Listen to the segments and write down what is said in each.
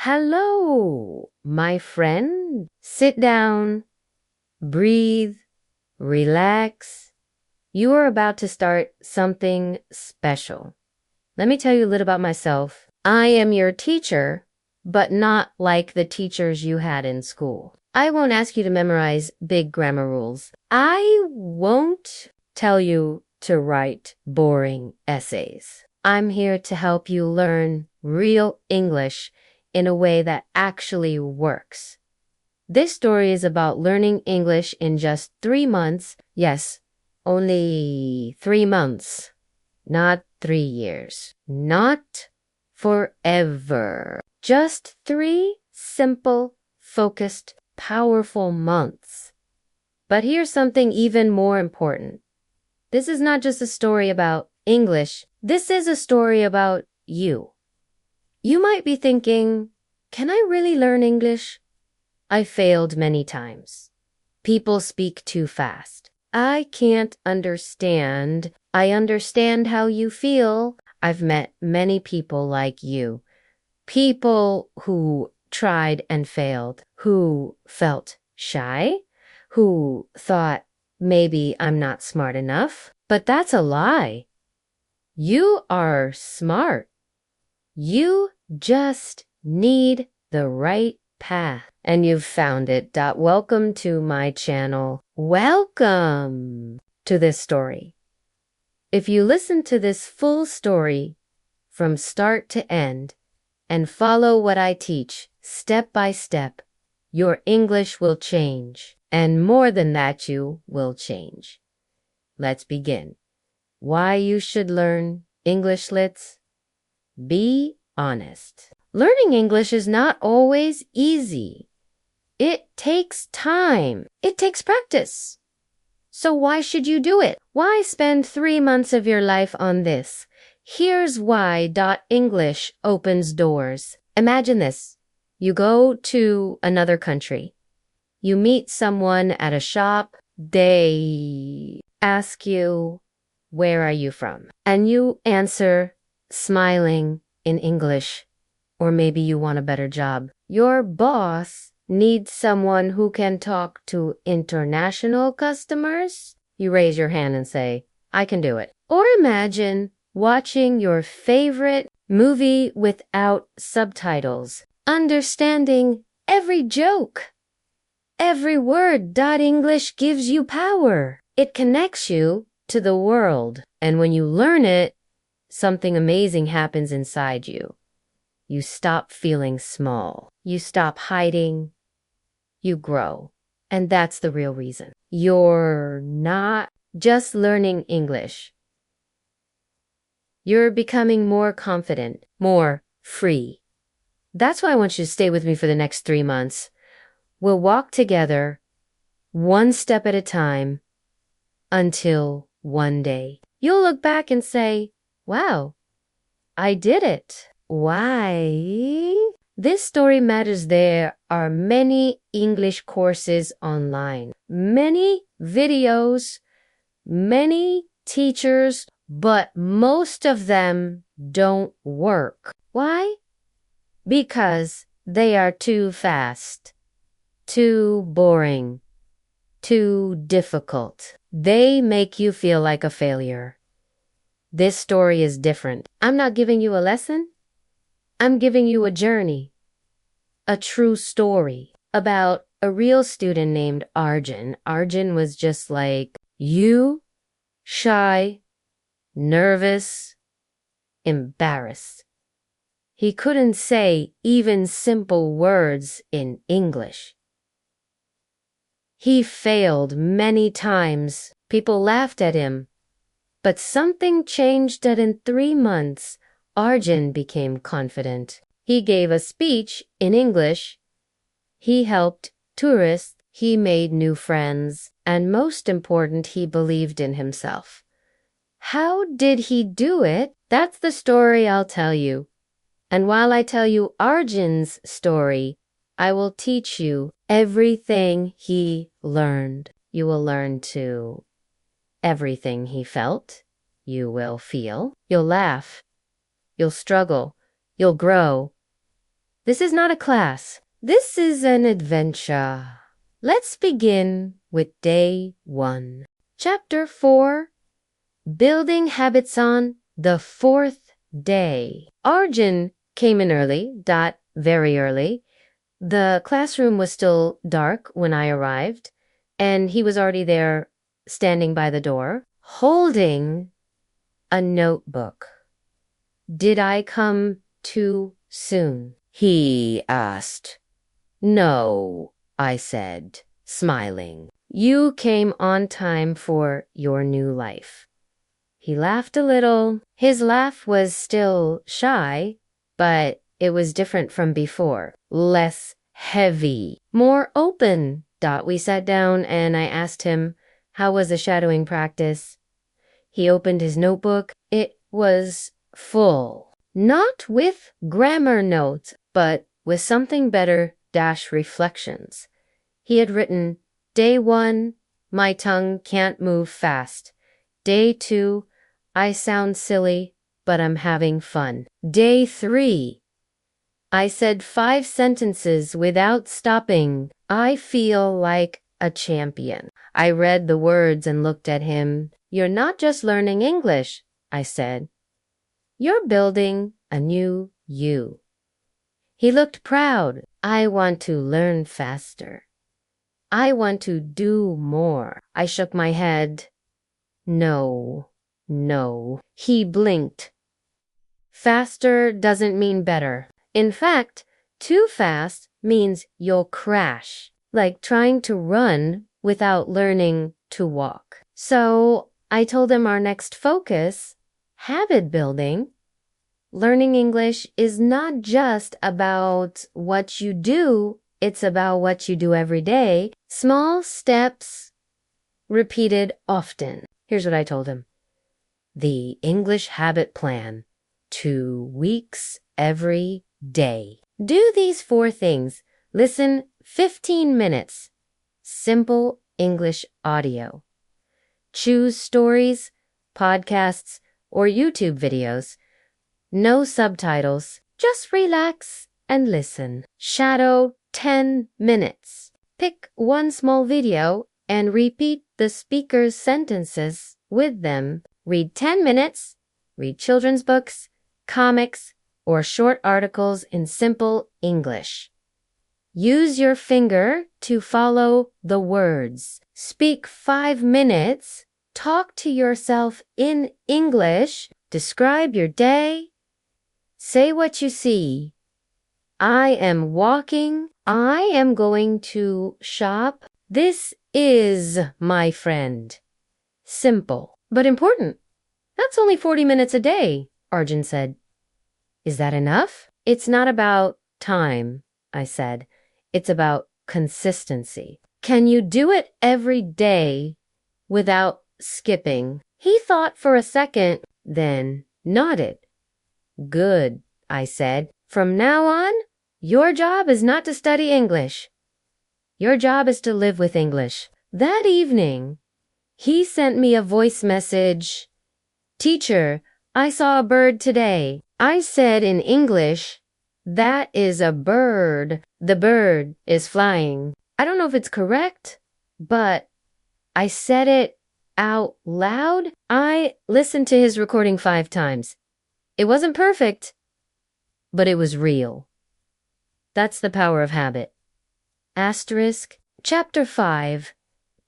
Hello, my friend. Sit down, breathe, relax. You are about to start something special. Let me tell you a little about myself. I am your teacher, but not like the teachers you had in school. I won't ask you to memorize big grammar rules. I won't tell you to write boring essays. I'm here to help you learn real English in a way that actually works. This story is about learning English in just 3 months. Yes, only 3 months, not 3 years, not forever. Just 3 simple, focused, powerful months. But here's something even more important. This is not just a story about English. This is a story about you. You might be thinking, can I really learn English? I failed many times. People speak too fast. I can't understand. I understand how you feel. I've met many people like you. People who tried and failed, who felt shy, who thought maybe I'm not smart enough. But that's a lie. You are smart. You just need the right path. And you've found it. Welcome to my channel. Welcome to this story. If you listen to this full story from start to end and follow what I teach step by step, your English will change. And more than that, you will change. Let's begin. Why you should learn English, Lits? Be honest. Learning English is not always easy. It takes time. It takes practice. So why should you do it? Why spend 3 months of your life on this? Here's why English opens doors. Imagine this. You go to another country. You meet someone at a shop. They ask you, where are you from? And you answer, smiling in English. Or maybe you want a better job. Your boss needs someone who can talk to international customers. You raise your hand and say, I can do it. Or imagine watching your favorite movie without subtitles, understanding every joke. Every word. English gives you power. It connects you to the world. And when you learn it, something amazing happens inside you. You stop feeling small. You stop hiding. You grow. And that's the real reason. You're not just learning English. You're becoming more confident, more free. That's why I want you to stay with me for the next 3 months. We'll walk together, one step at a time, until one day you'll look back and say, wow, I did it. Why? This story matters. There are many English courses online, many videos, many teachers, but most of them don't work. Why? Because they are too fast, too boring, too difficult. They make you feel like a failure. This story is different. I'm not giving you a lesson. I'm giving you a journey, a true story about a real student named Arjun. Arjun was just like you, shy, nervous, embarrassed. He couldn't say even simple words in English. He failed many times. People laughed at him. But something changed that in 3 months, Arjun became confident. He gave a speech in English. He helped tourists. He made new friends. And most important, he believed in himself. How did he do it? That's the story I'll tell you. And while I tell you Arjun's story, I will teach you everything he learned. You will learn to everything he felt. You will feel. You'll laugh. You'll struggle. You'll grow. This is not a class. This is an adventure. Let's begin with day 1. Chapter 4, Building Habits on the 4th day. Arjun came in early, very early. The classroom was still dark when I arrived, and he was already there standing by the door, holding a notebook. Did I come too soon? He asked. No, I said, smiling. You came on time for your new life. He laughed a little. His laugh was still shy, but it was different from before. Less heavy, more open. We sat down and I asked him, how was the shadowing practice? He opened his notebook. It was full. Not with grammar notes, but with something better - reflections. He had written, Day 1, my tongue can't move fast. Day 2, I sound silly, but I'm having fun. Day 3, I said 5 sentences without stopping. I feel like a champion. I read the words and looked at him. You're not just learning English, I said. You're building a new you. He looked proud. I want to learn faster. I want to do more. I shook my head. No. He blinked. Faster doesn't mean better. In fact, too fast means you'll crash, like trying to run without learning to walk. So I told him our next focus, habit building. Learning English is not just about what you do, it's about what you do every day. Small steps repeated often. Here's what I told him. The English habit plan. 2 weeks every day. Do these 4 things. Listen 15 minutes. Simple English audio. Choose stories, podcasts, or YouTube videos. No subtitles. Just relax and listen. Shadow 10 minutes. Pick one small video and repeat the speaker's sentences with them. Read 10 minutes. Read children's books, comics, or short articles in simple English. Use your finger to follow the words. Speak 5 minutes. Talk to yourself in English. Describe your day. Say what you see. I am walking. I am going to shop. This is my friend. Simple, but important. That's only 40 minutes a day, Arjun said. Is that enough? It's not about time, I said. It's about consistency. Can you do it every day without skipping? He thought for a second, then nodded. Good, I said. From now on, your job is not to study English. Your job is to live with English. That evening, he sent me a voice message. Teacher, I saw a bird today. I said in English, that is a bird. The bird is flying. I don't know if it's correct, but I said it out loud. I listened to his recording 5 times. It wasn't perfect, but it was real. That's the power of habit. Asterisk. Chapter 5.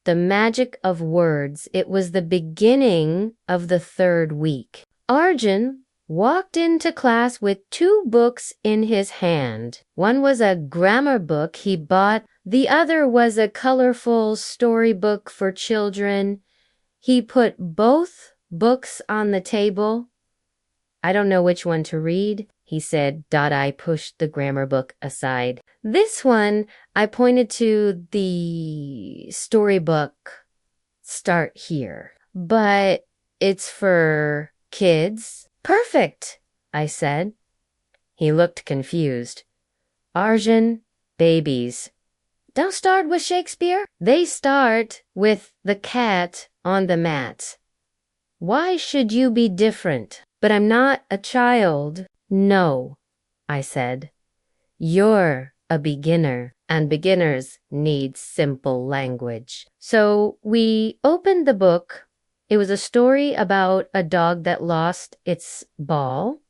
The magic of words. It was the beginning of the 3rd week. Arjun walked into class with 2 books in his hand. One was a grammar book he bought. The other was a colorful storybook for children. He put both books on the table. I don't know which one to read, he said. I pushed the grammar book aside. This one, I pointed to the storybook. Start here. But it's for kids. Perfect, I said. He looked confused. Arjun, babies. Don't start with Shakespeare. They start with the cat on the mat. Why should you be different? But I'm not a child. No, I said. You're a beginner, and beginners need simple language. So we opened the book. It was a story about a dog that lost its ball.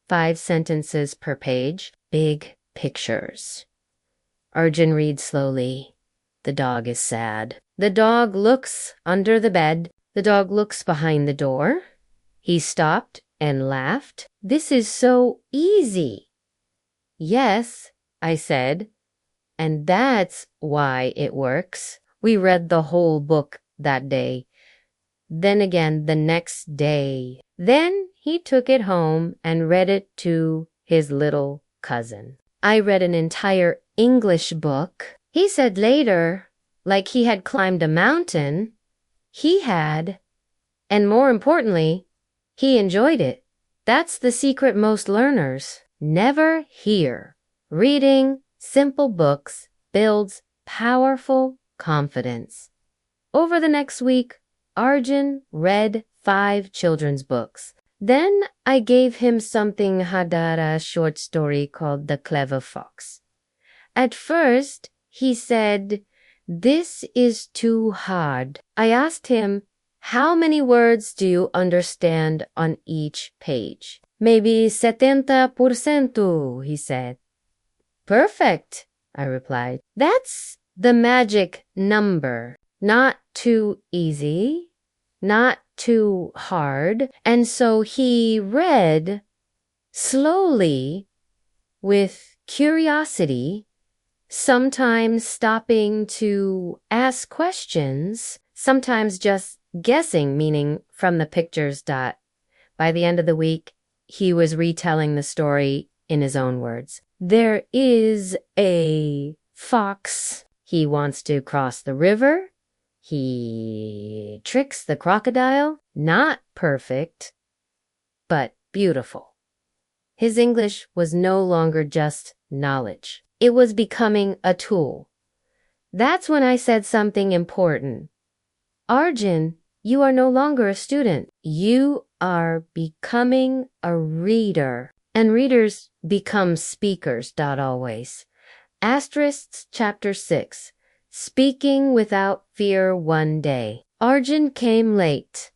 5 sentences per page, big pictures. Arjun reads slowly. The dog is sad. The dog looks under the bed. The dog looks behind the door. He stopped and laughed. This is so easy. Yes, I said, and that's why it works. We read the whole book that day. Then again the next day. Then he took it home and read it to his little cousin. I read an entire English book. He said later, like he had climbed a mountain, he had, and more importantly, he enjoyed it. That's the secret most learners never hear. Reading simple books builds powerful confidence. Over the next week, Arjun read 5 children's books. Then I gave him something Hadara short story called The Clever Fox. At first, he said, "This is too hard." I asked him, "How many words do you understand on each page?" "Maybe 70%, he said. "Perfect," I replied. That's the magic number. Not too easy, not too hard. And so he read slowly with curiosity, sometimes stopping to ask questions, sometimes just guessing, meaning from the pictures. By the end of the week, he was retelling the story in his own words. There is a fox. He wants to cross the river. He tricks the crocodile. Not perfect, but beautiful. His English was no longer just knowledge. It was becoming a tool. That's when I said something important. Arjun, you are no longer a student. You are becoming a reader. And readers become speakers. Always. Asterisks chapter 6. Speaking without fear one day. Arjun came late.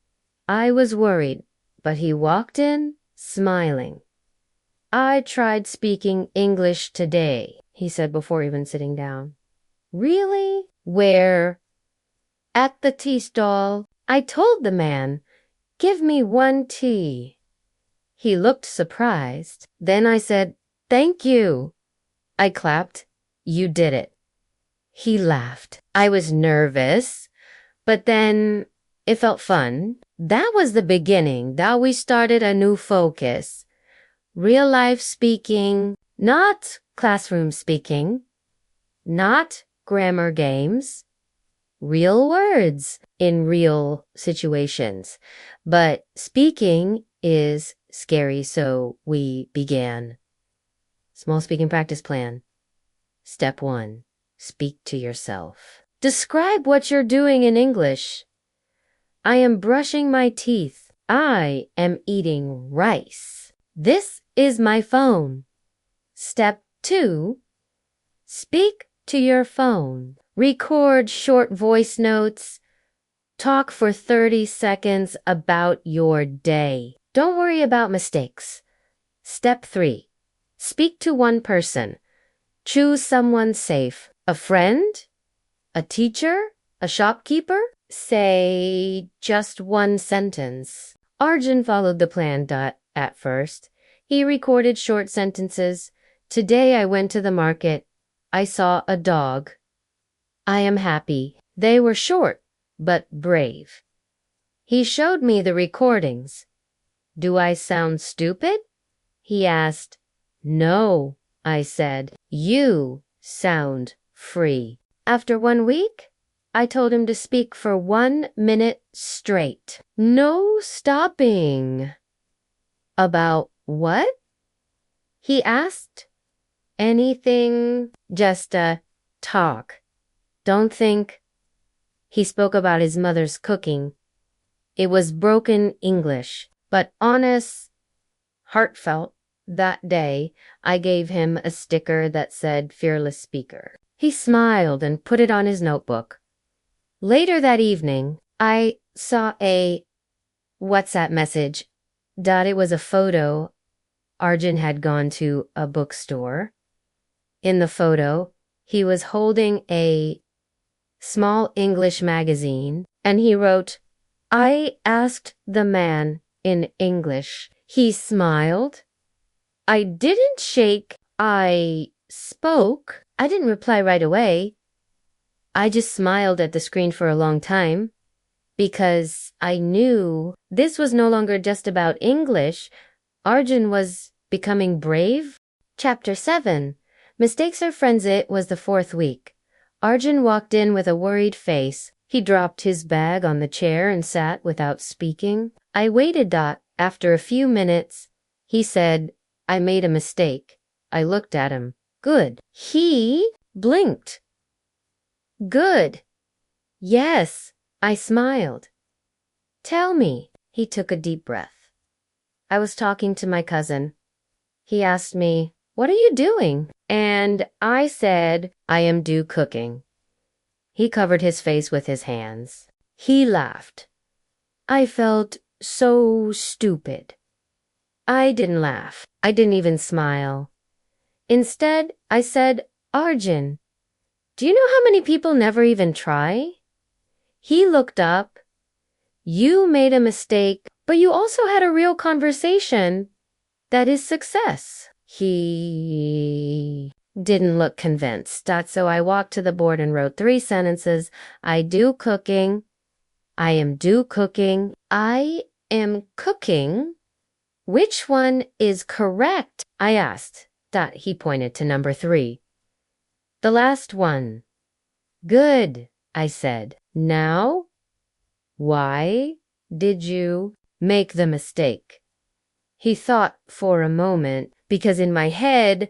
I was worried, but he walked in, smiling. I tried speaking English today, he said before even sitting down. Really? Where? At the tea stall. I told the man, "Give me 1 tea." He looked surprised. Then I said, "Thank you." I clapped. You did it. He laughed. I was nervous, but then it felt fun. That was the beginning. That we started a new focus. Real life speaking, not classroom speaking, not grammar games, real words in real situations. But speaking is scary, so we began. Small speaking practice plan. Step 1. Speak to yourself. Describe what you're doing in English. I am brushing my teeth. I am eating rice. This is my phone. Step 2. Speak to your phone. Record short voice notes. Talk for 30 seconds about your day. Don't worry about mistakes. Step 3. Speak to one person. Choose someone safe. A friend? A teacher? A shopkeeper? Say just 1 sentence. Arjun followed the plan. At first, he recorded short sentences. Today I went to the market. I saw a dog. I am happy. They were short, but brave. He showed me the recordings. Do I sound stupid? He asked. No, I said. You sound free. After 1 week, I told him to speak for 1 minute straight. No stopping. About what? He asked. Anything, just talk. Don't think. He spoke about his mother's cooking. It was broken English, but honest, heartfelt. That day, I gave him a sticker that said Fearless Speaker. He smiled and put it on his notebook. Later that evening, I saw a WhatsApp message. It was a photo. Arjun had gone to a bookstore. In the photo, he was holding a small English magazine, and he wrote, "I asked the man in English." He smiled. I didn't shake. I spoke. I didn't reply right away. I just smiled at the screen for a long time because I knew this was no longer just about English. Arjun was becoming brave. Chapter 7. Mistakes Are Friends. It was the 4th week. Arjun walked in with a worried face. He dropped his bag on the chair and sat without speaking. I waited. After a few minutes, he said, "I made a mistake." I looked at him. Good. He blinked. Good. Yes, I smiled. Tell me. He took a deep breath. I was talking to my cousin. He asked me, "What are you doing?" And I said, "I am cooking." He covered his face with his hands. He laughed. I felt so stupid. I didn't laugh. I didn't even smile. Instead, I said, "Arjun, do you know how many people never even try?" He looked up. You made a mistake, but you also had a real conversation. That is success. He didn't look convinced. So I walked to the board and wrote 3 sentences. I do cooking. I am cooking. I am cooking. Which one is correct? I asked. He pointed to number 3. The last one. Good, I said. Now, why did you make the mistake? He thought for a moment, because in my head,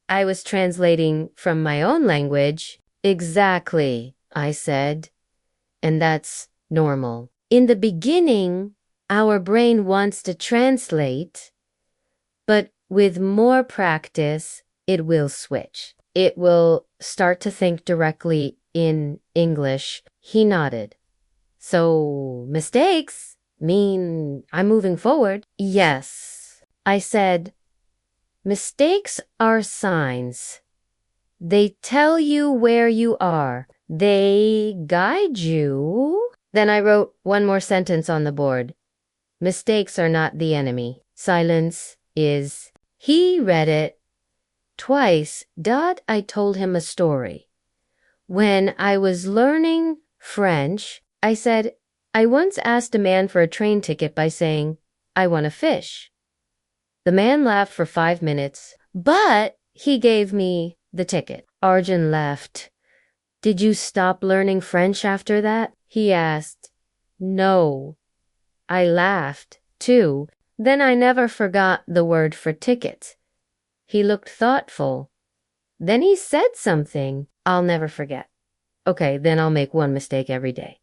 I was translating from my own language. Exactly, I said. And that's normal. In the beginning, our brain wants to translate, but with more practice, it will switch. It will start to think directly in English. He nodded. So, mistakes mean I'm moving forward? Yes. I said, mistakes are signs. They tell you where you are. They guide you. Then I wrote one more sentence on the board. Mistakes are not the enemy. Silence is. He read it twice. I told him a story. When I was learning French, I said, I once asked a man for a train ticket by saying, "I want a fish." The man laughed for 5 minutes, but he gave me the ticket. Arjun left. Did you stop learning French after that? He asked. No. I laughed, too. Then I never forgot the word for ticket. He looked thoughtful. Then he said something I'll never forget. Okay, then I'll make 1 mistake every day.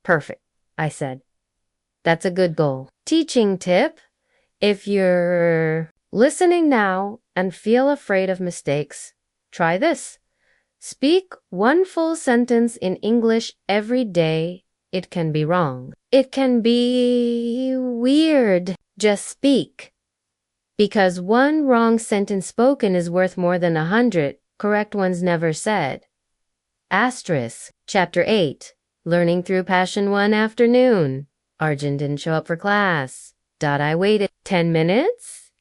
Perfect, I said. That's a good goal. Teaching tip. If you're listening now and feel afraid of mistakes, try this. Speak 1 full sentence in English every day. It can be wrong. It can be weird. Just speak. Because 1 wrong sentence spoken is worth more than 100 correct ones never said. Asterisk. Chapter 8. Learning Through Passion one afternoon. Arjun didn't show up for class. I waited 10 minutes.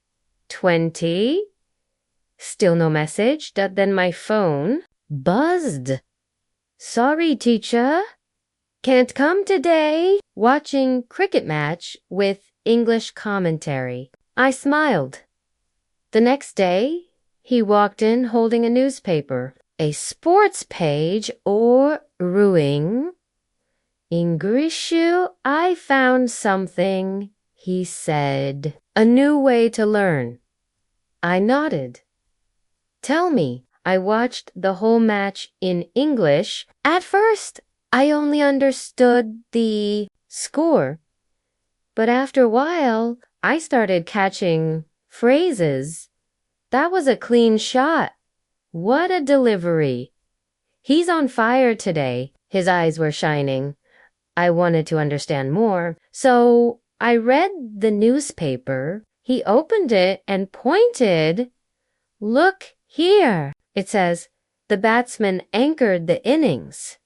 20. Still no message. Then my phone buzzed. Sorry, teacher. Can't come today. Watching cricket match with English commentary. I smiled. The next day, he walked in holding a newspaper. A sports page or ruing. Ingrishu, I found something, he said. A new way to learn. I nodded. Tell me. I watched the whole match in English. At first, I only understood the score. But after a while, I started catching phrases. That was a clean shot. What a delivery. He's on fire today. His eyes were shining. I wanted to understand more, so I read the newspaper. He opened it and pointed. Look here. It says, the batsman anchored the innings.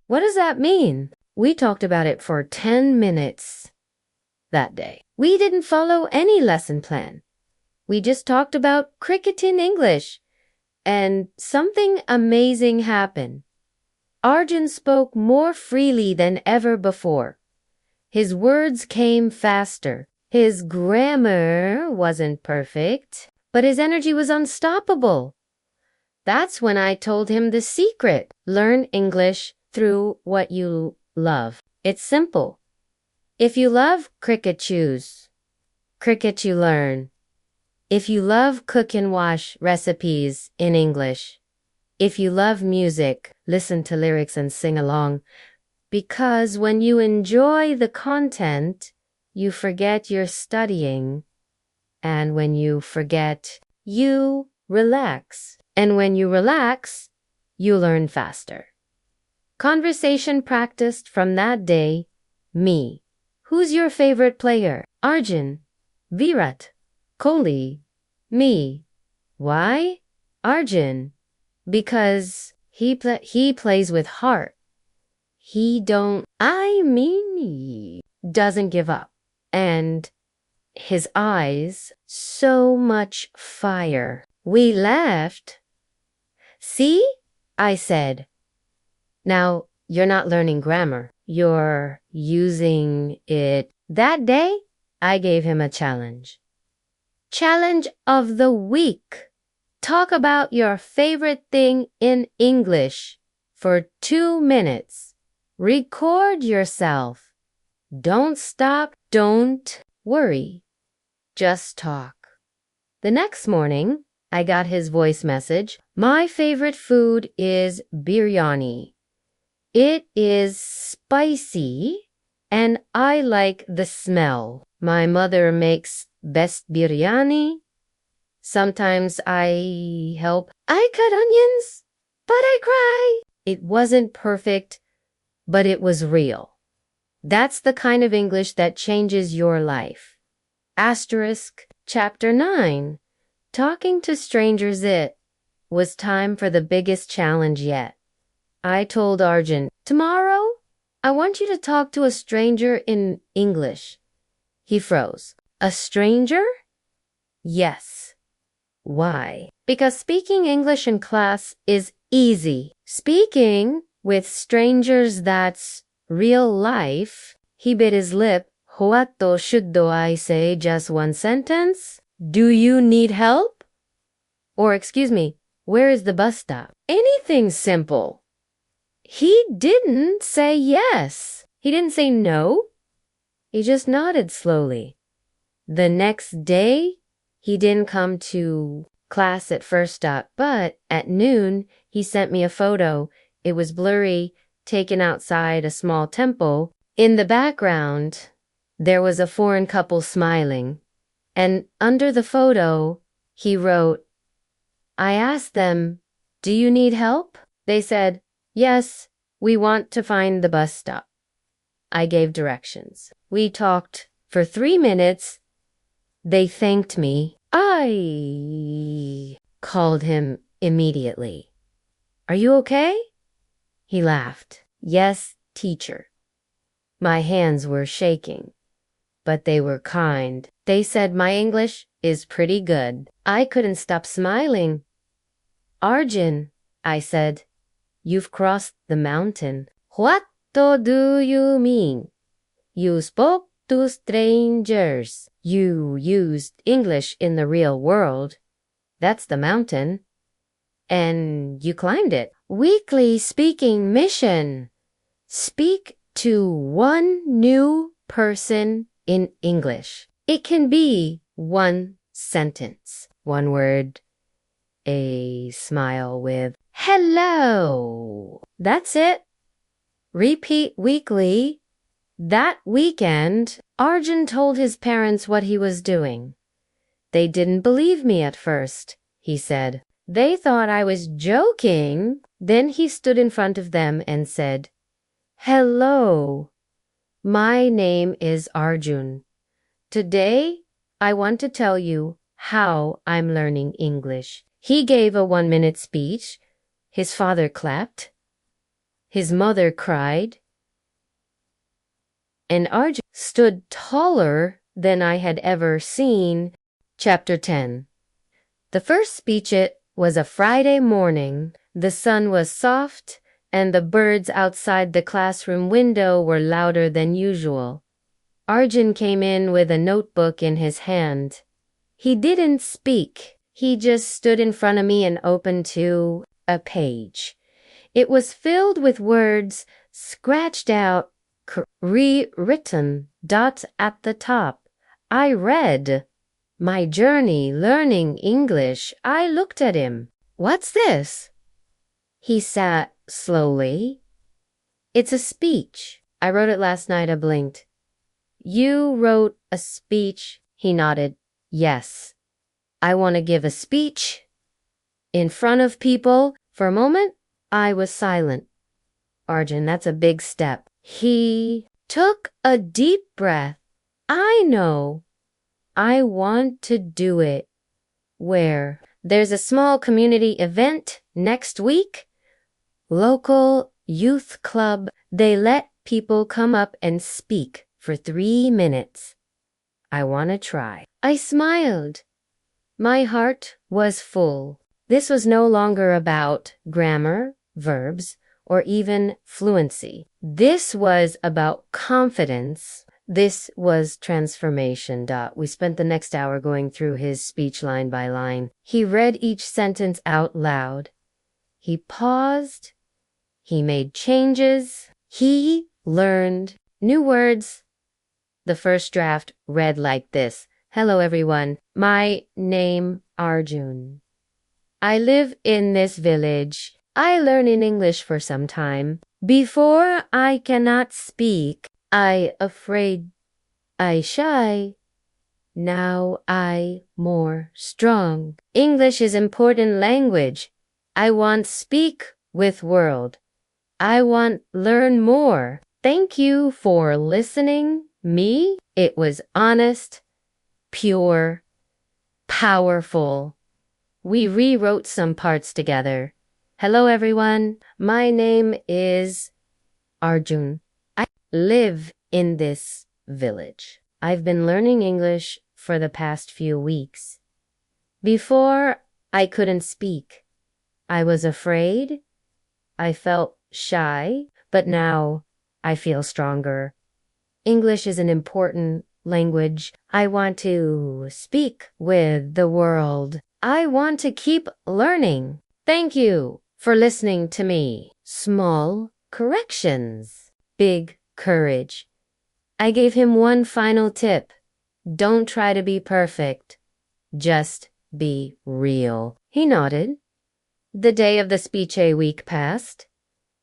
What does that mean? We talked about it for 10 minutes that day. We didn't follow any lesson plan. We just talked about cricket in English, and something amazing happened. Arjun spoke more freely than ever before. His words came faster. His grammar wasn't perfect, but his energy was unstoppable. That's when I told him the secret. Learn English through what you love. It's simple. If you love cricket, choose. Cricket you learn. If you love cook and wash recipes in English. If you love music, listen to lyrics and sing along. Because when you enjoy the content, you forget you're studying. And when you forget, you relax. And when you relax, you learn faster. Conversation practiced from that day. Me. Who's your favorite player? Arjun. Virat. Kohli. Me. Why? Arjun. Because he plays with heart. He doesn't give up. And his eyes, so much fire. We laughed. See? I said. Now, you're not learning grammar. You're using it. That day, I gave him a challenge. Challenge of the week. Talk about your favorite thing in English for 2 minutes. Record yourself. Don't stop. Don't worry. Just talk. The next morning, I got his voice message. My favorite food is biryani. It is spicy and I like the smell. My mother makes best biryani. Sometimes I help. I cut onions, but I cry. It wasn't perfect, but it was real. That's the kind of English that changes your life. Asterisk, Chapter 9. Talking to strangers. It was time for the biggest challenge yet. I told Arjun, tomorrow, I want you to talk to a stranger in English. He froze. A stranger? Yes. Why? Because speaking English in class is easy. Speaking with strangers, that's real life. He bit his lip. What should I say? Just one sentence? Do you need help? Or excuse me, where is the bus stop? Anything simple. He didn't say yes. He didn't say no. He just nodded slowly. The next day, he didn't come to class at first stop, but at noon, he sent me a photo. It was blurry, taken outside a small temple. In the background, there was a foreign couple smiling. And under the photo, he wrote, I asked them, do you need help? They said, yes, we want to find the bus stop. I gave directions. We talked for 3 minutes. They thanked me. I called him immediately. Are you okay? He laughed. Yes, teacher. My hands were shaking, but they were kind. They said my English is pretty good. I couldn't stop smiling. Arjun, I said, you've crossed the mountain. What do you mean? You spoke to strangers. You used English in the real world. That's the mountain. And you climbed it. Weekly speaking mission. Speak to one new person in English. It can be one sentence, one word, a smile with hello. That's it. Repeat weekly. That weekend, Arjun told his parents what he was doing. They didn't believe me at first, he said. They thought I was joking. Then he stood in front of them and said, "Hello, my name is Arjun. Today, I want to tell you how I'm learning English." He gave a 1-minute speech. His father clapped. His mother cried. And Arjun stood taller than I had ever seen. Chapter 10. The first speech it was a Friday morning. The sun was soft, and the birds outside the classroom window were louder than usual. Arjun came in with a notebook in his hand. He didn't speak. He just stood in front of me and opened to a page. It was filled with words scratched out, rewritten, dots at the top. I read, "My journey learning English." I looked at him. "What's this?" He sat slowly. "It's a speech. I wrote it last night." I blinked. "You wrote a speech?" He nodded. "Yes. I want to give a speech in front of people." For a moment, I was silent. "Arjun, that's a big step." He took a deep breath. "I know. I want to do it." "Where?" "There's a small community event next week. Local youth club. They let people come up and speak for 3 minutes. I want to try." I smiled. My heart was full. This was no longer about grammar, verbs, or even fluency. This was about confidence. This was transformation. We spent the next hour going through his speech line by line. He read each sentence out loud. He paused. He made changes. He learned new words. The first draft read like this. "Hello, everyone. My name Arjun. I live in this village. I learn in English for some time. Before I cannot speak. I afraid. I shy. Now I more strong. English is important language. I want speak with world. I want learn more. Thank you for listening me." It was honest, pure, powerful. We rewrote some parts together. "Hello, everyone. My name is Arjun. I live in this village. I've been learning English for the past few weeks. Before, I couldn't speak. I was afraid. I felt shy, but now I feel stronger. English is an important language. I want to speak with the world. I want to keep learning. Thank you for listening to me." Small corrections, big courage. I gave him one final tip. Don't try to be perfect. Just be real. He nodded. The day of the speech week passed.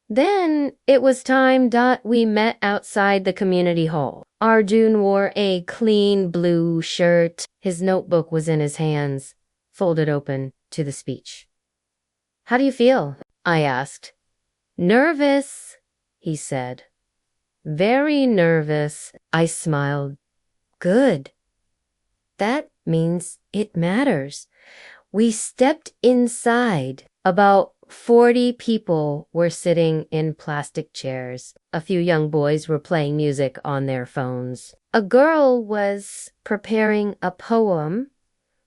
Then it was time. We met outside the community hall. Arjun wore a clean blue shirt. His notebook was in his hands, folded open to the speech. "How do you feel?" I asked. "Nervous," he said. "Very nervous." I smiled. "Good. That means it matters." We stepped inside. About 40 people were sitting in plastic chairs. A few young boys were playing music on their phones. A girl was preparing a poem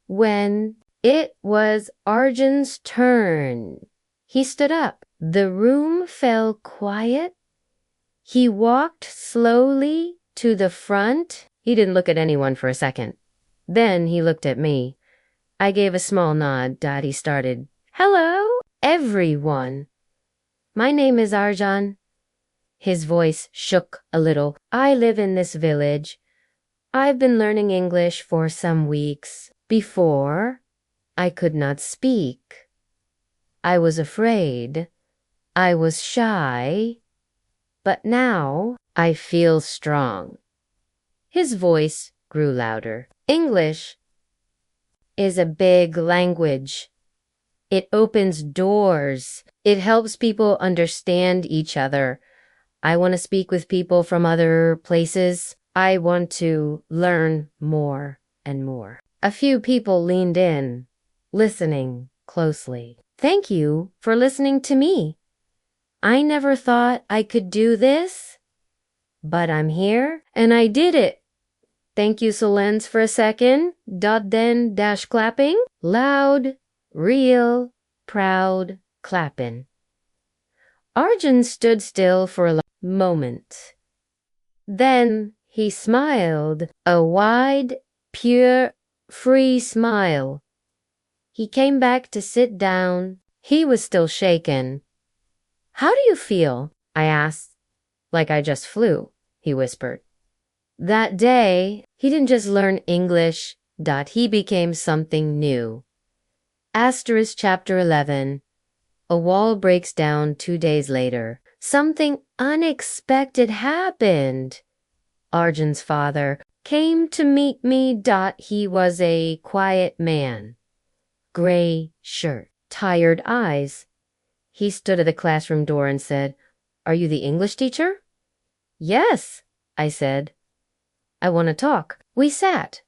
when it was Arjun's turn. He stood up. The room fell quiet. He walked slowly to the front. He didn't look at anyone for a second. Then he looked at me. I gave a small nod. He started. "Hello, everyone. My name is Arjun." His voice shook a little. "I live in this village. I've been learning English for some weeks. Before, I could not speak. I was afraid. I was shy. But now I feel strong." His voice grew louder. "English is a big language. It opens doors. It helps people understand each other. I want to speak with people from other places. I want to learn more and more. A few people leaned in, listening closely. Thank you for listening to me. I never thought I could do this, but I'm here and I did it. Thank you, Solens, for a second. Then dash clapping. Loud, real, proud clapping. Arjun stood still for a moment. Then he smiled, a wide, pure, free smile. He came back to sit down. He was still shaken. How do you feel? I asked. Like I just flew, he whispered. That day, he didn't just learn English, he became something new. Asterisk chapter 11. A wall breaks down 2 days later. Something unexpected happened. Arjun's father came to meet me. He was a quiet man. Gray shirt, tired eyes. He stood at the classroom door and said, "Are you the English teacher?" "Yes," I said. "I want to talk." We sat.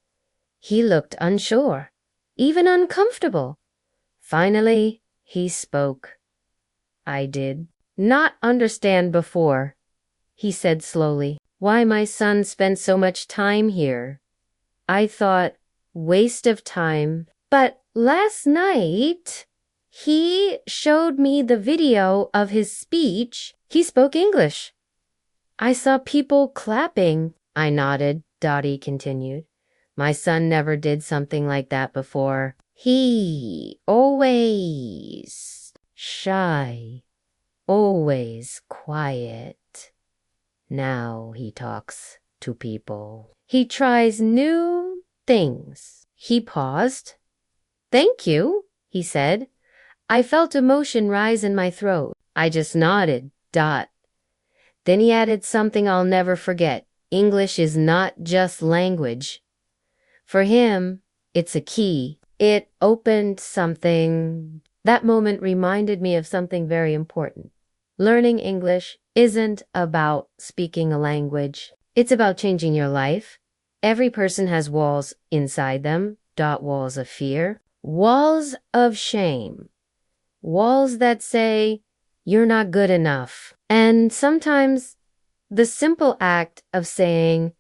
He looked unsure, even uncomfortable. Finally, he spoke. I did not understand before. He said slowly, "Why my son spent so much time here. I thought, waste of time. But last night, he showed me the video of his speech. He spoke English. I saw people clapping." I nodded. Dottie continued. "My son never did something like that before. He always shy, always quiet. Now he talks to people. He tries new things." He paused. "Thank you," he said. I felt emotion rise in my throat. I just nodded. Then he added something I'll never forget. English is not just language. For him, it's a key. It opened something. That moment reminded me of something very important. Learning English isn't about speaking a language. It's about changing your life. Every person has walls inside them. Walls of fear. Walls of shame. Walls that say, you're not good enough. And sometimes the simple act of saying,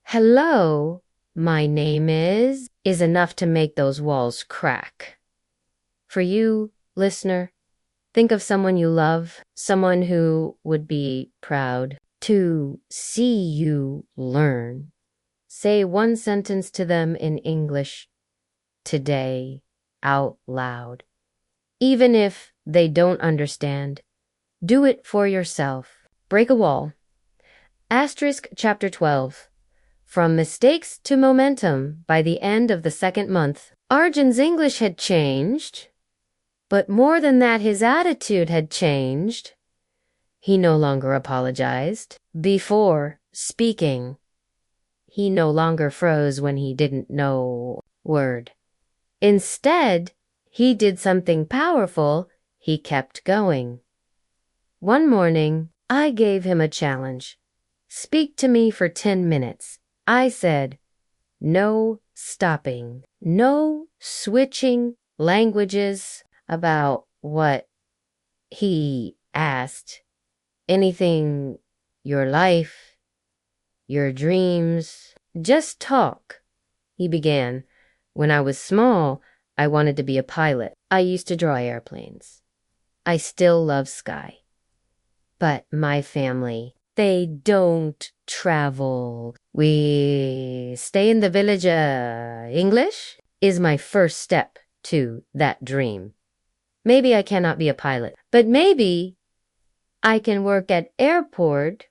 "Hello, my name is enough to make those walls crack. For you, listener, think of someone you love, someone who would be proud to see you learn. Say one sentence to them in English today, out loud. Even if they don't understand, do it for yourself. Break a wall. Asterisk chapter 12. From mistakes to momentum by the end of the second month. Arjun's English had changed, but more than that, his attitude had changed. He no longer apologized before speaking. He no longer froze when he didn't know a word. Instead, he did something powerful. He kept going. One morning, I gave him a challenge. Speak to me for 10 minutes. I said, no stopping, no switching languages. About what? He asked. Anything, your life, your dreams, just talk. He began. When I was small, I wanted to be a pilot. I used to draw airplanes. I still love sky. But my family, they don't travel. We stay in the village. English is my first step to that dream. Maybe I cannot be a pilot, but maybe I can work at airport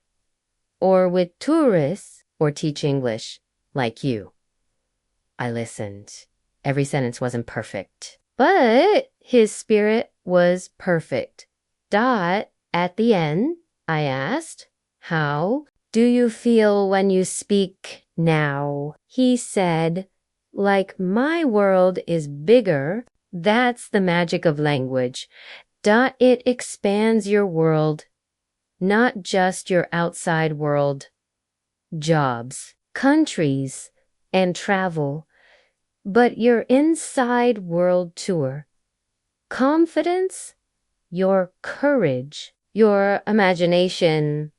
or with tourists or teach English like you. I listened. Every sentence wasn't perfect, but his spirit was perfect. At the end, I asked, how do you feel when you speak now? He said, like my world is bigger. That's the magic of language. It expands your world, not just your outside world. Jobs, countries, and travel, but your inside world tour. Confidence, your courage, your imagination,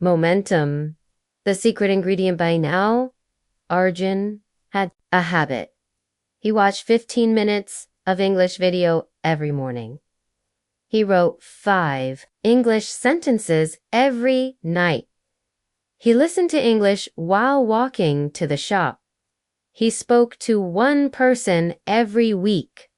momentum. The secret ingredient by now, Arjun had a habit. He watched 15 minutes of English video every morning. He wrote 5 English sentences every night. He listened to English while walking to the shop. He spoke to 1 person every week.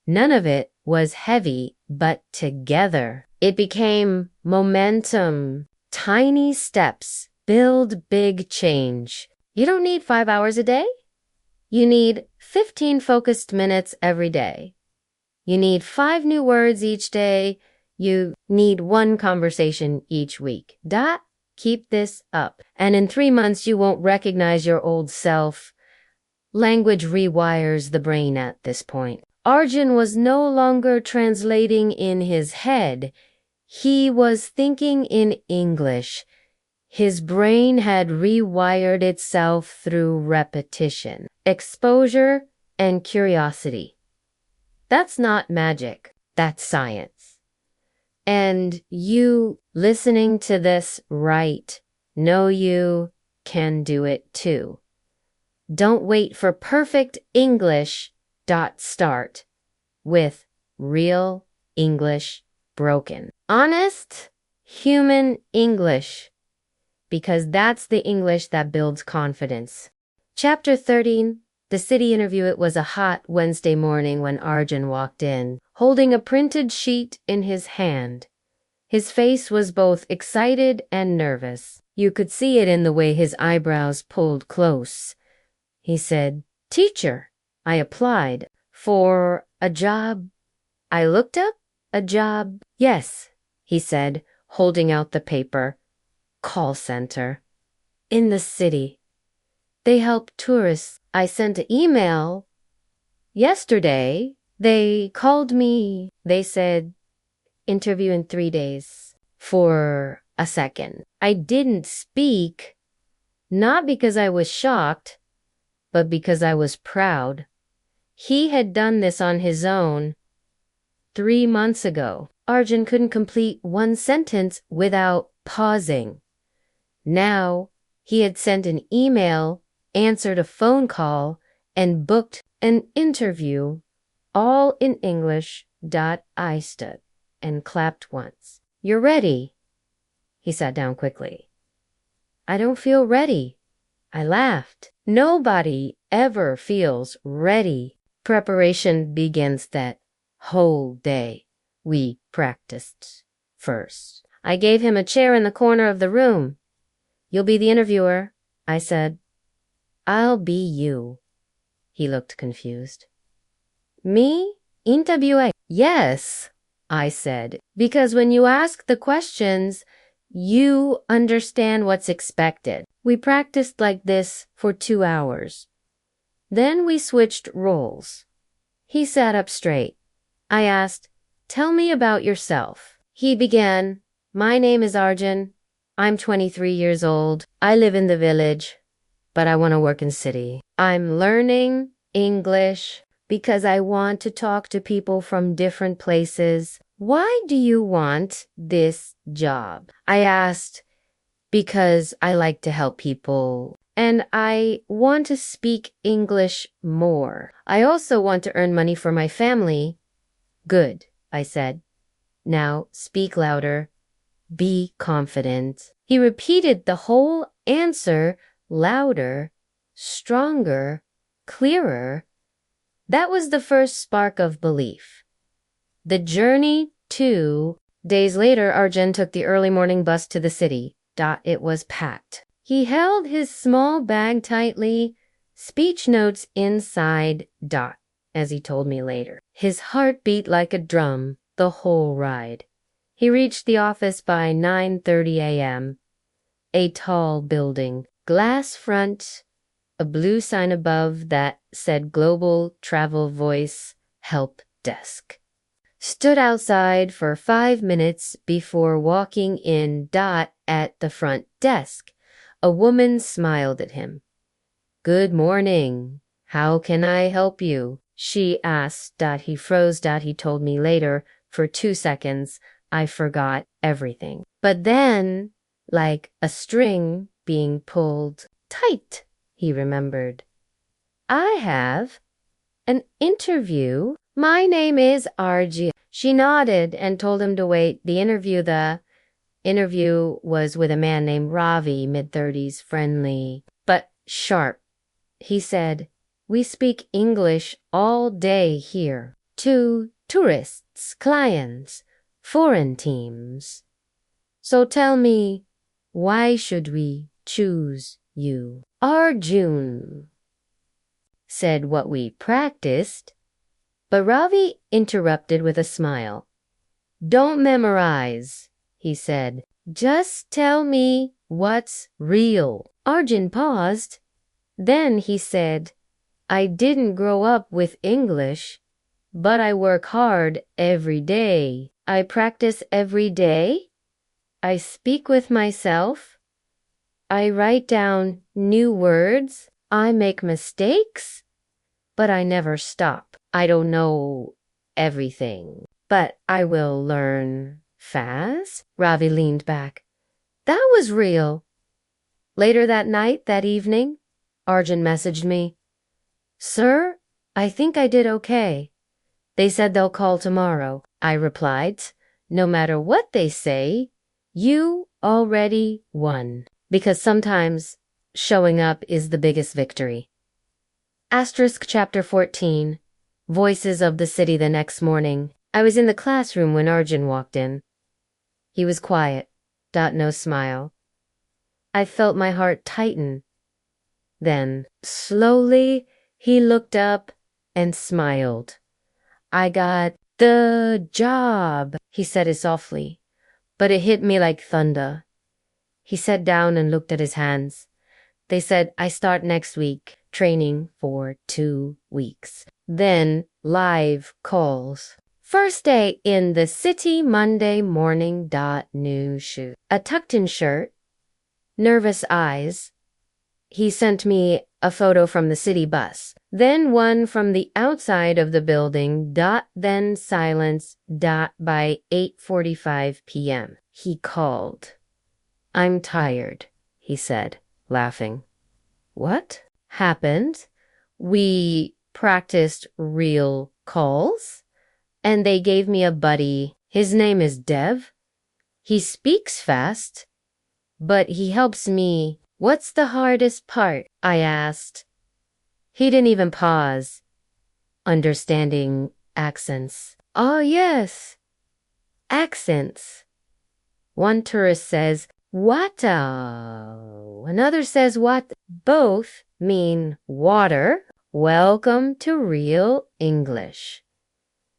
None of it was heavy, but together. It became momentum. Tiny steps build big change. You don't need 5 hours a day. You need 15 focused minutes every day. You need 5 new words each day. You need 1 conversation each week. Keep this up. And in 3 months, you won't recognize your old self. Language rewires the brain at this point. Arjun was no longer translating in his head. He was thinking in English. His brain had rewired itself through repetition, exposure, and curiosity. That's not magic. That's science. And you listening to this right, know you can do it too. Don't wait for perfect English. Start with real English broken. Honest, human English. Because that's the English that builds confidence. Chapter 13. The city interview. It was a hot Wednesday morning when Arjun walked in, holding a printed sheet in his hand. His face was both excited and nervous. You could see it in the way his eyebrows pulled close. He said, "Teacher, I applied for a job." I looked up a job. "Yes," he said, holding out the paper. "Call center. In the city. They help tourists. I sent an email. Yesterday, they called me. They said, interview in 3 days." For a second, I didn't speak, not because I was shocked, but because I was proud. He had done this on his own 3 months ago. Arjun couldn't complete 1 sentence without pausing. Now, he had sent an email, answered a phone call, and booked an interview, all in English. I stood and clapped once. "You're ready." He sat down quickly. "I don't feel ready." I laughed. Nobody ever feels ready. Preparation begins that whole day. We practiced first. I gave him a chair in the corner of the room. "You'll be the interviewer," I said. "I'll be you." He looked confused. "Me? Interviewer?" "Yes," I said, "because when you ask the questions, you understand what's expected." We practiced like this for 2 hours. Then we switched roles. He sat up straight. I asked, "Tell me about yourself." He began, "My name is Arjun. I'm 23 years old. I live in the village, but I want to work in city. I'm learning English because I want to talk to people from different places. Why do you want this job?" I asked, "Because I like to help people, and I want to speak English more. I also want to earn money for my family." "Good," I said. "Now speak louder. Be confident." He repeated the whole answer louder, stronger, clearer. That was the first spark of belief. The journey to... Days later, Arjun took the early morning bus to the city. It was packed. He held his small bag tightly, speech notes inside. As he told me later. His heart beat like a drum the whole ride. He reached the office by 9:30 a.m. A tall building, glass front, a blue sign above that said Global Travel Voice Help Desk. Stood outside for 5 minutes before walking in. At the front desk, a woman smiled at him. "Good morning. How can I help you?" she asked. He froze. He told me later. For 2 seconds, I forgot everything. But then, like a string being pulled tight, he remembered. "I have an interview. My name is RG." She nodded and told him to wait. The interview was with a man named Ravi, mid-30s, friendly, but sharp. He said, "We speak English all day here. To tourists, clients, foreign teams. So tell me, why should we choose you?" Arjun said what we practiced, but Ravi interrupted with a smile. "Don't memorize," he said. "Just tell me what's real." Arjun paused. Then he said, "I didn't grow up with English, but I work hard every day. I practice every day. I speak with myself. I write down new words. I make mistakes, but I never stop. I don't know everything, but I will learn fast." Ravi leaned back. That was real. Later that night, that evening, Arjun messaged me, "Sir, I think I did okay. They said they'll call tomorrow." I replied, "No matter what they say, you already won." Because sometimes showing up is the biggest victory. Asterisk chapter 14. Voices of the City. The next morning, I was in the classroom when Arjun walked in. He was quiet. No smile. I felt my heart tighten. Then, slowly, he looked up and smiled. "I got the job," he said it softly, but it hit me like thunder. He sat down and looked at his hands. They said, "I start next week, training for 2 weeks. Then live calls. First day in the city, Monday morning. New shoes. A tucked-in shirt. Nervous eyes. He sent me a photo from the city bus. Then one from the outside of the building. Then silence. By 8:45 p.m. He called. "I'm tired," he said, laughing. What happened? We practiced real calls, and they gave me a buddy. His name is Dev. He speaks fast, but he helps me. "What's the hardest part?" I asked. He didn't even pause. Understanding accents. "Oh, yes. Accents." One tourist says, "What?" Another says, "What?" Both mean water. Welcome to real English.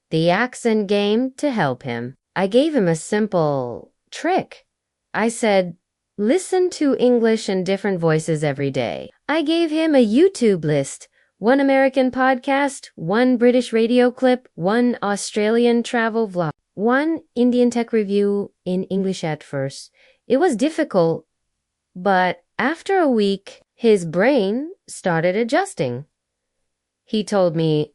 The accent game to help him. I gave him a simple trick. I said, listen to English in different voices every day. I gave him a YouTube list. 1 American podcast, 1 British radio clip, 1 Australian travel vlog, 1 Indian tech review in English at first. It was difficult, but after a week, his brain started adjusting. He told me,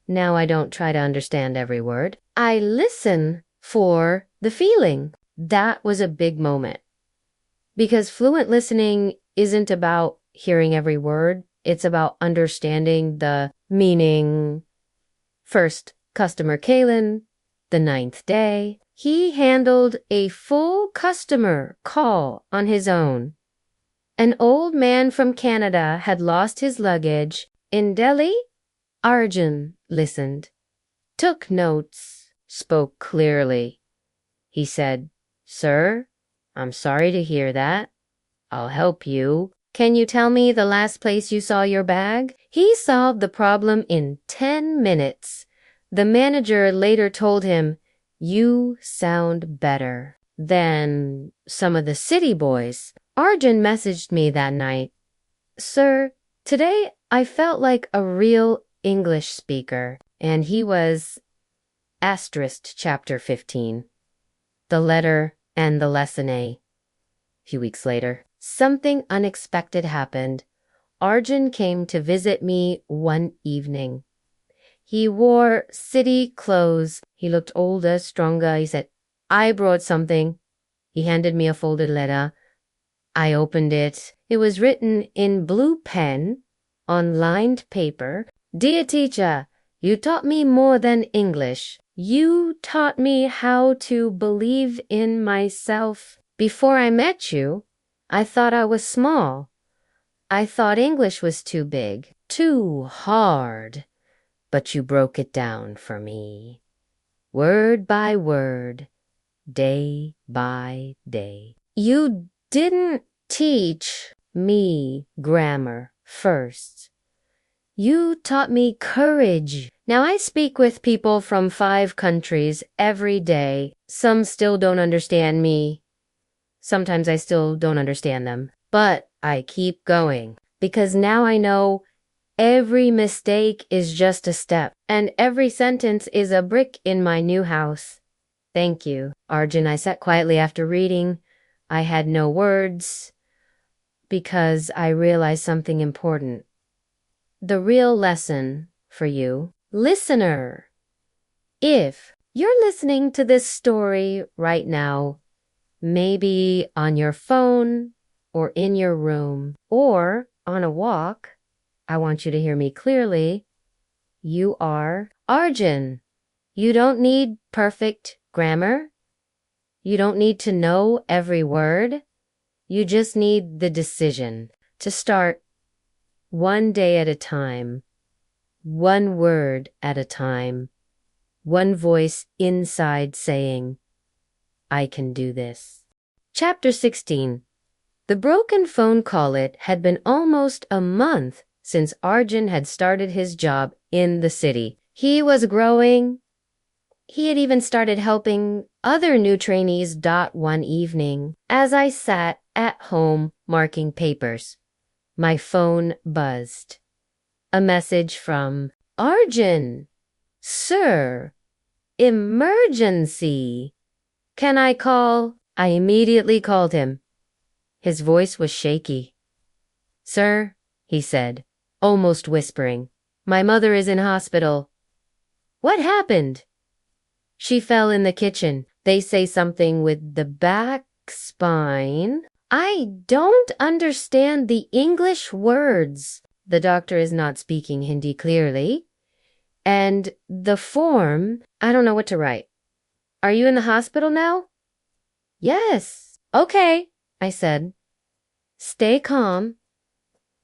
now I don't try to understand every word. I listen for the feeling. That was a big moment. Because fluent listening isn't about hearing every word. It's about understanding the meaning. First, customer Kalen, the 9th day. He handled a full customer call on his own. An old man from Canada had lost his luggage. In Delhi, Arjun listened, took notes, spoke clearly. He said, "Sir, I'm sorry to hear that. I'll help you. Can you tell me the last place you saw your bag?" He solved the problem in 10 minutes. The manager later told him, "You sound better than some of the city boys." Arjun messaged me that night, "Sir, Today, I felt like a real English speaker, and he was asterisk chapter 15, the letter and the lesson A. A few weeks later, something unexpected happened. Arjun came to visit me one evening. He wore city clothes. He looked older, stronger. He said, I brought something. He handed me a folded letter. I opened it. It was written in blue pen on lined paper. Dear teacher, you taught me more than English. You taught me how to believe in myself. Before I met you, I thought I was small. I thought English was too big, too hard. But you broke it down for me, word by word, day by day. You didn't teach me grammar first. You taught me courage. Now I speak with people from 5 countries every day. Some still don't understand me. Sometimes I still don't understand them. But I keep going because now I know every mistake is just a step, and every sentence is a brick in my new house. Thank you, Arjun. I sat quietly after reading. I had no words because I realized something important. The real lesson for you, listener. If you're listening to this story right now, maybe on your phone or in your room or on a walk, I want you to hear me clearly. You are Arjun. You don't need perfect grammar. You don't need to know every word. You just need the decision to start one day at a time, one word at a time, one voice inside saying, I can do this. Chapter 16. The broken phone call. It had been almost a month since Arjun had started his job in the city. He was growing. He had even started helping other new trainees. One evening, as I sat at home marking papers, my phone buzzed. A message from Arjun. Sir, emergency. Can I call? I immediately called him. His voice was shaky. Sir, he said, almost whispering, my mother is in hospital. What happened? She fell in the kitchen. They say something with the back spine. I don't understand the English words. The doctor is not speaking Hindi clearly. And the form, I don't know what to write. Are you in the hospital now? Yes. Okay, I said. Stay calm.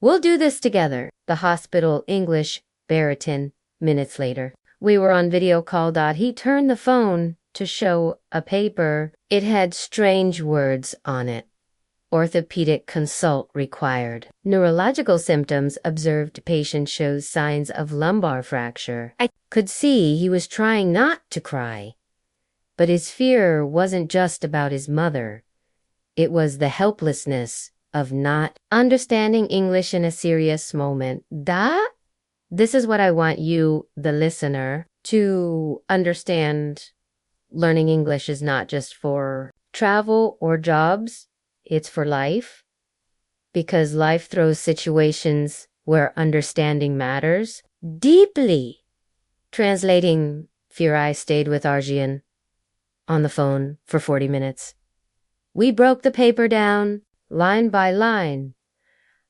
We'll do this together. The hospital English baritone. Minutes later, we were on video call. He turned the phone to show a paper. It had strange words on it. Orthopedic consult required. Neurological symptoms observed. Patient shows signs of lumbar fracture. I could see he was trying not to cry. But his fear wasn't just about his mother. It was the helplessness of not understanding English in a serious moment. This is what I want you, the listener, to understand. Learning English is not just for travel or jobs. It's for life. Because life throws situations where understanding matters deeply. Translating, fear. I stayed with Arjun on the phone for 40 minutes. We broke the paper down, line by line.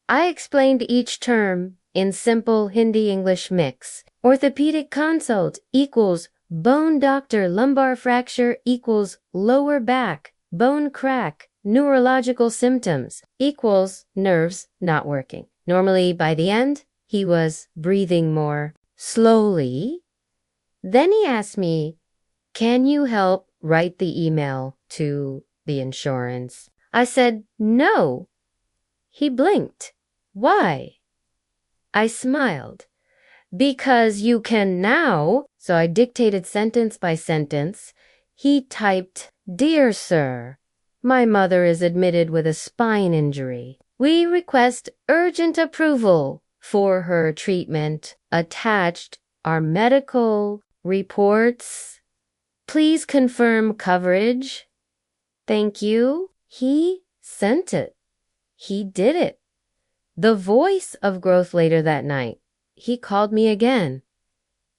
I explained each term in simple Hindi-English mix. Orthopedic consult equals bone doctor. Lumbar fracture equals lower back. Bone crack. Neurological symptoms equals nerves not working. Normally, by the end, he was breathing more slowly. Then he asked me, can you help write the email to the insurance? I said, no. He blinked. Why? I smiled. Because you can now. So I dictated sentence by sentence. He typed, Dear Sir, my mother is admitted with a spine injury. We request urgent approval for her treatment. Attached are medical reports. Please confirm coverage. Thank you. He sent it. He did it. The voice of growth later that night. He called me again.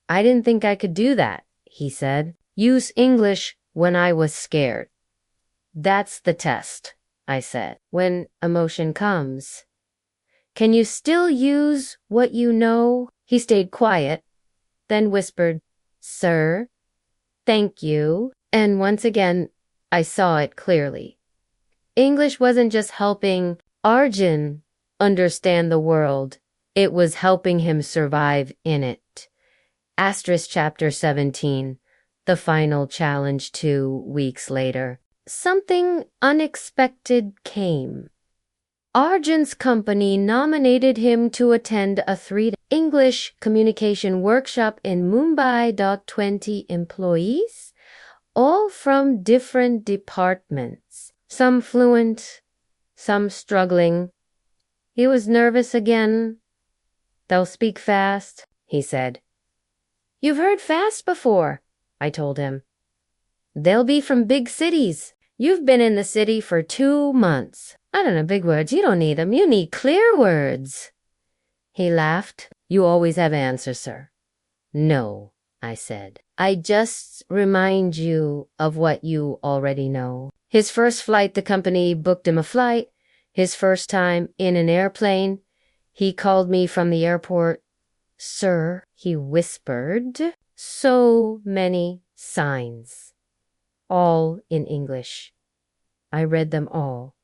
I didn't think I could do that, he said. Use English when I was scared. That's the test, I said. When emotion comes. Can you still use what you know? He stayed quiet, then whispered, Sir, thank you. And once again, I saw it clearly. English wasn't just helping Arjun understand the world. It was helping him survive in it. Asterisk chapter 17, the final challenge 2 weeks later. Something unexpected came. Arjun's company nominated him to attend a 3-day English communication workshop in Mumbai. 20 employees, all from different departments, some fluent, some struggling. He was nervous again. They'll speak fast, he said. You've heard fast before, I told him. They'll be from big cities. You've been in the city for 2 months. I don't know big words. You don't need them. You need clear words. He laughed. You always have answers, sir. No, I said. I just remind you of what you already know. His first flight, the company booked him a flight. His first time in an airplane. He called me from the airport. Sir, he whispered. So many signs. All in English. I read them all.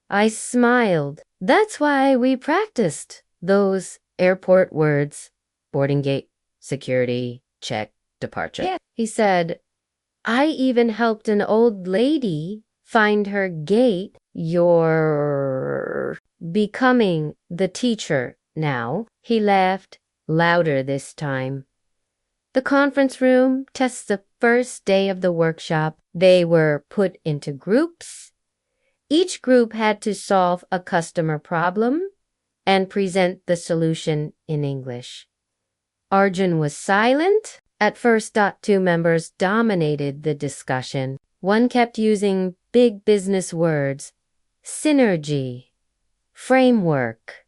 I smiled. That's why we practiced those airport words. Boarding gate, security, check, departure. Yeah. He said, I even helped an old lady find her gate. You're becoming the teacher now. He laughed louder this time. The conference room tests the first day of the workshop. They were put into groups. Each group had to solve a customer problem and present the solution in English. Arjun was silent. At first, 2 members dominated the discussion. One kept using big business words, synergy, framework,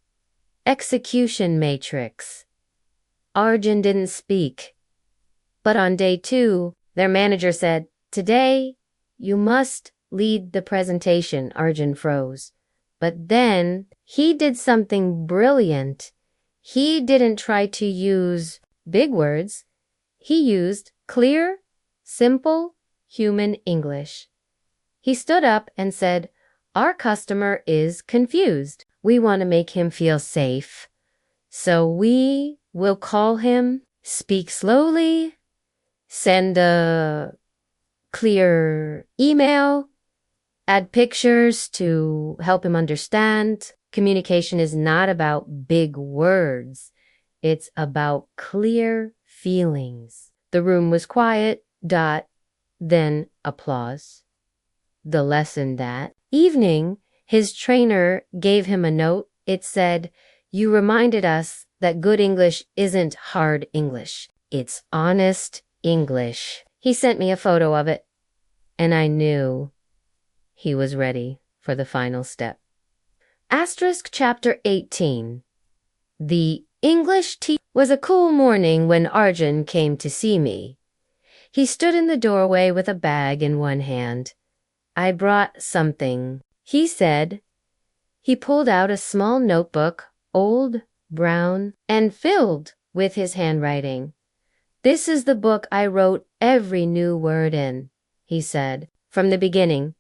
execution matrix. Arjun didn't speak. But on day 2, their manager said, Today, you must lead the presentation. Arjun froze. But then he did something brilliant. He didn't try to use big words. He used clear, simple, human English. He stood up and said, Our customer is confused. We want to make him feel safe. So we will call him, speak slowly, send a clear email, add pictures to help him understand. Communication is not about big words. It's about clear feelings. The room was quiet. Then applause. The lesson that evening, his trainer gave him a note. It said, You reminded us that good English isn't hard English. It's honest English. He sent me a photo of it, and I knew he was ready for the final step. Asterisk chapter 18. The English teacher. Was a cool morning when Arjun came to see me. He stood in the doorway with a bag in one hand. I brought something, he said. He pulled out a small notebook, old, brown, and filled with his handwriting. This is the book I wrote every new word in, he said, from the beginning.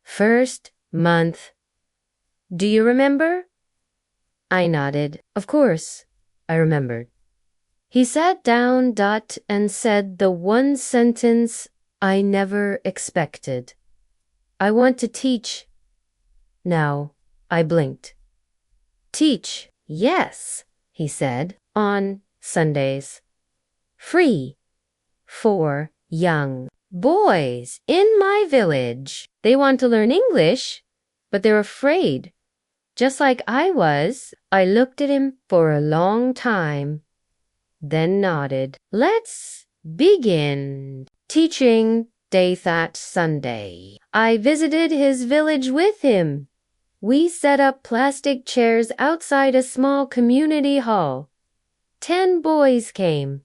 First month. Do you remember? I nodded. Of course, I remembered. He sat down, and said the one sentence I never expected. I want to teach. Now, I blinked. Teach, yes, he said, on Sundays. Free. For young boys in my village. They want to learn English, but they're afraid just like I was. I looked at him for a long time, then nodded. Let's begin. Teaching day that Sunday. I visited his village with him. We set up plastic chairs outside a small community hall. 10 boys came.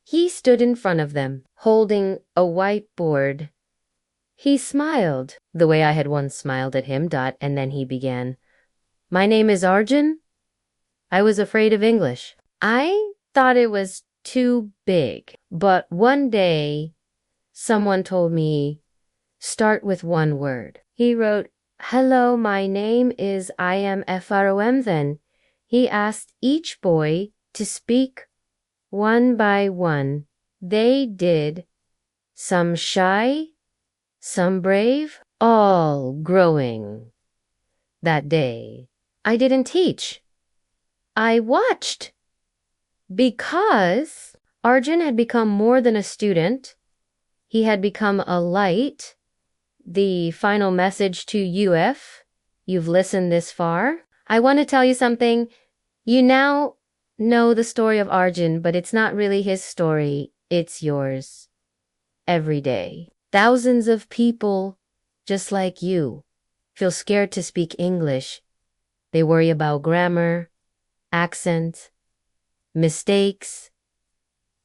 He stood in front of them, holding a whiteboard. He smiled, the way I had once smiled at him, and then he began. My name is Arjun. I was afraid of English. I thought it was too big, but one day someone told me, start with one word. He wrote, hello, my name is I am FROM then. He asked each boy to speak one by one. They did, some shy, some brave, all growing. That day, I didn't teach. I watched. Because Arjun had become more than a student. He had become a light. The final message to you, if you've listened this far. I want to tell you something. You now know the story of Arjun, but it's not really his story. It's yours. Every day. Thousands of people, just like you, feel scared to speak English. They worry about grammar, accent, mistakes.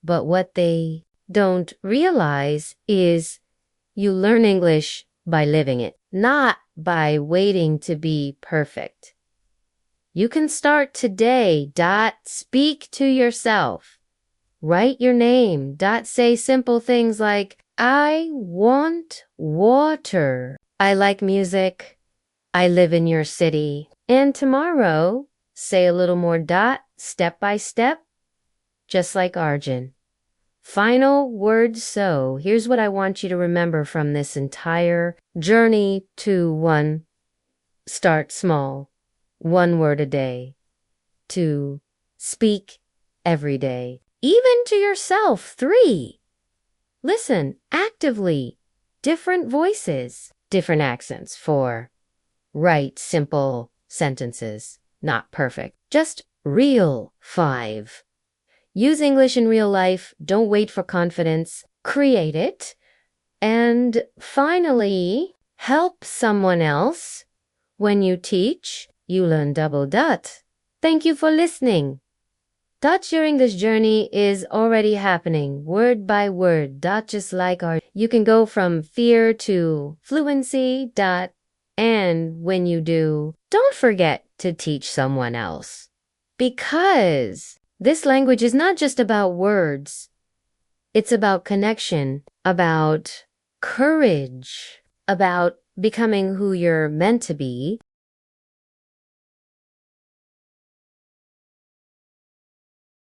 But what they don't realize is you learn English by living it, not by waiting to be perfect. You can start today. Speak to yourself. Write your name. Say simple things like, I want water. I like music. I live in your city. And tomorrow, say a little more. Step by step, just like Arjun. Final word. So here's what I want you to remember from this entire journey to 1. Start small. 1 word a day. 2. Speak every day. Even to yourself. 3. Listen actively. Different voices. Different accents. 4. Write simple sentences. Not perfect. Just real. 5. Use English in real life. Don't wait for confidence. Create it. And finally, help someone else. When you teach, you learn double. Thank you for listening. Your English journey is already happening, word by word. Just like our, you can go from fear to fluency. And when you do, don't forget to teach someone else. Because this language is not just about words. It's about connection, about courage, about becoming who you're meant to be,